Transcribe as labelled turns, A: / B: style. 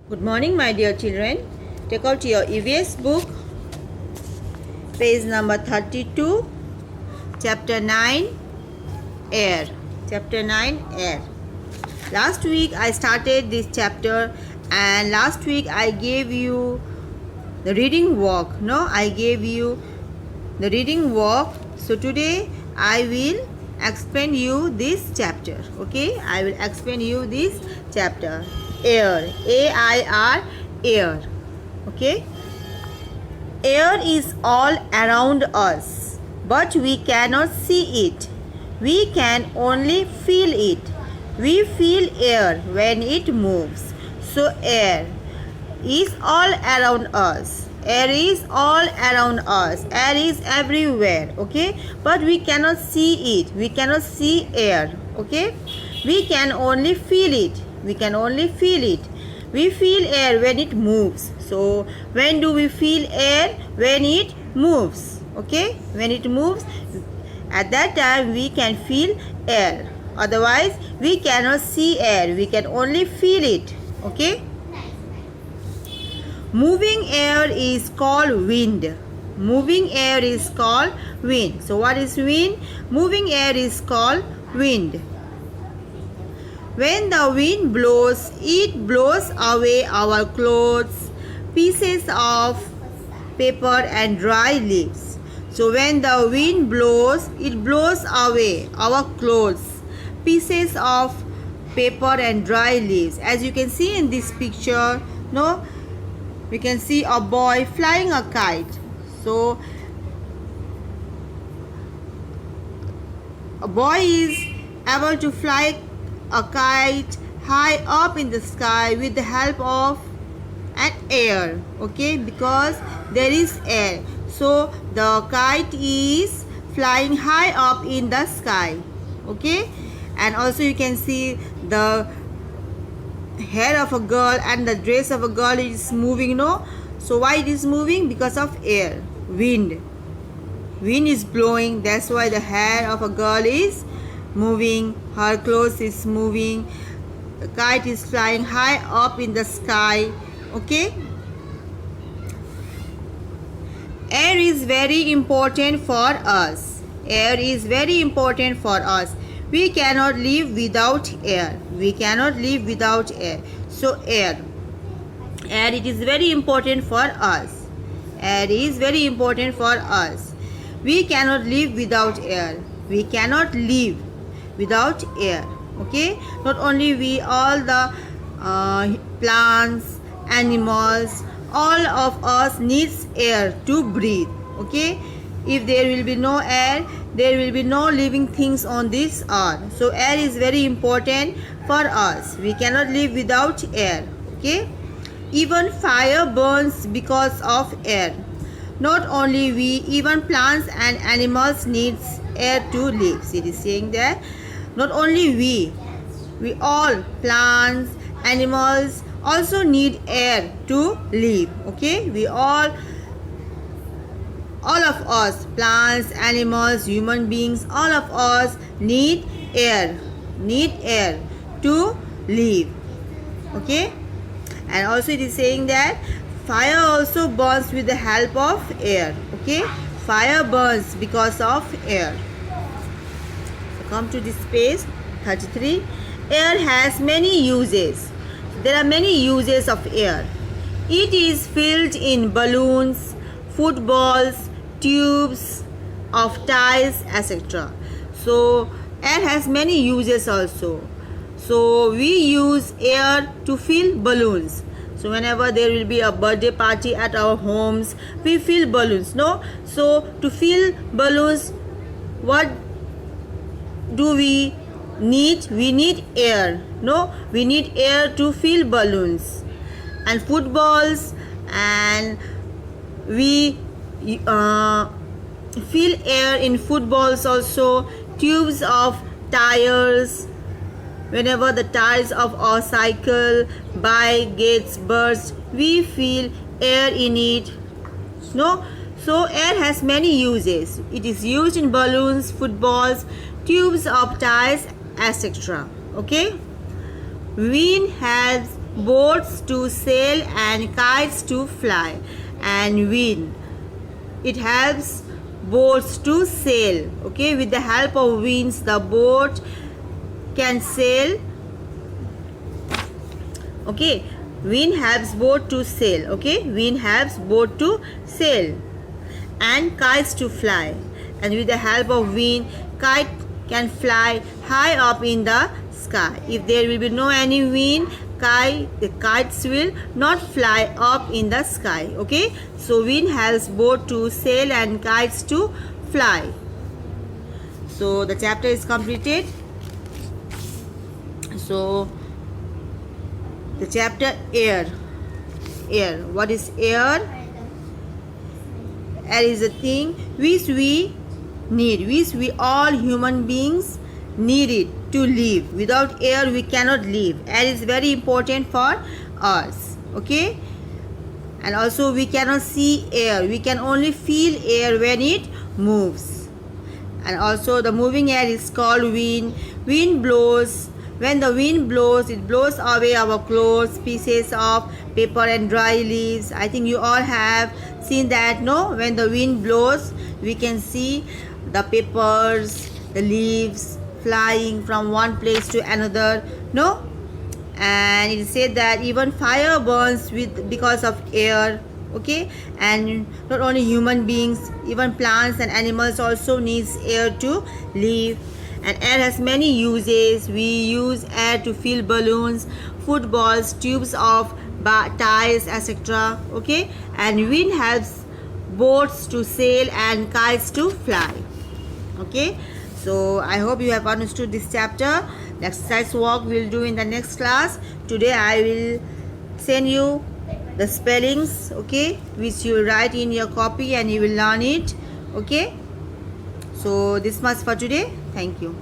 A: Good morning, my dear children. Take out your EVS book, page number 32, chapter 9, Air. Chapter 9, Air. Last week I started this chapter, and last week I gave you the reading walk. No, I gave you the reading walk. So today I will explain you this chapter. Okay, I will explain you this chapter. Air, A-I-R, air. Okay, air is all around us, but we cannot see it. We can only feel it. We feel air when it moves. So air is all around us. Air is all around us. Air is everywhere. Okay, but we cannot see it. We cannot see air. Okay, we can only feel it. We can only feel it. We feel air when it moves. So when do we feel air? When it moves. Okay, when it moves, at that time we can feel air. Otherwise we cannot see air. We can only feel it. Okay, moving air is called wind. Moving air is called wind. So what is wind? Moving air is called wind. When the wind blows, it blows away our clothes, pieces of paper and dry leaves. So when the wind blows, it blows away our clothes, pieces of paper and dry leaves. As you can see in this picture, no, we can see a boy flying a kite. So a boy is able to fly a kite high up in the sky with the help of an air. Okay, because there is air, so the kite is flying high up in the sky. Okay, and also you can see the hair of a girl and the dress of a girl is moving. No, so why it is moving? Because of air, wind is blowing. That's why the hair of a girl is moving, her clothes is moving, the kite is flying high up in the sky. Okay, air is very important for us. Air is very important for us. We cannot live without air. We cannot live without air. So air it is very important for us. Air is very important for us. We cannot live without air. We cannot live without air. Okay, not only we, all the plants, animals, all of us needs air to breathe. Okay, if there will be no air, there will be no living things on this earth. So air is very important for us. We cannot live without air. Okay, even fire burns because of air. Not only we, even plants and animals needs air to live. So it is saying that not only we all, plants, animals also need air to live. Okay, we all of us, plants, animals, human beings, all of us need air to live. Okay, and also it is saying that fire also burns with the help of air. Okay, fire burns because of air. So come to this page 33. Air has many uses. There are many uses of air. It is filled in balloons, footballs, tubes of tires, etc. So air has many uses also. So we use air to fill balloons. So whenever there will be a birthday party at our homes, we fill balloons. No, so to fill balloons, what do we need? We need air. No, we need air to fill balloons and footballs, and we fill air in footballs also. Tubes of tires, whenever the tires of our cycle, bike gets burst, we feel air in it. No, so air has many uses. It is used in balloons, footballs, tubes of tires, etc. Okay, wind has boats to sail and kites to fly. And wind, it helps boats to sail. Okay, with the help of winds the boat can sail. Okay, wind helps boat to sail. Okay, wind helps boat to sail. And kites to fly. And with the help of wind, kite can fly high up in the sky. If there will be no any wind, the kites will not fly up in the sky. Okay, so wind helps boat to sail and kites to fly. So the chapter is completed. So the chapter air. Air, what is air? Air is a thing which we need, which we all human beings need it to live. Without air we cannot live. Air is very important for us. Okay, and also we cannot see air, we can only feel air when it moves. And also the moving air is called wind. Wind blows. When the wind blows, it blows away our clothes, pieces of paper and dry leaves. I think you all have seen that, no? When the wind blows, we can see the papers, the leaves flying from one place to another, no? And it is said that even fire burns because of air. Okay, and not only human beings, even plants and animals also needs air to live. And air has many uses. We use air to fill balloons, footballs, tubes of tires, etc. Okay, and wind helps boats to sail and kites to fly. Okay, so I hope you have understood this chapter. The exercise work we'll do in the next class. Today I will send you the spellings, okay, which you write in your copy and you will learn it. Okay, so this much for today. Thank you.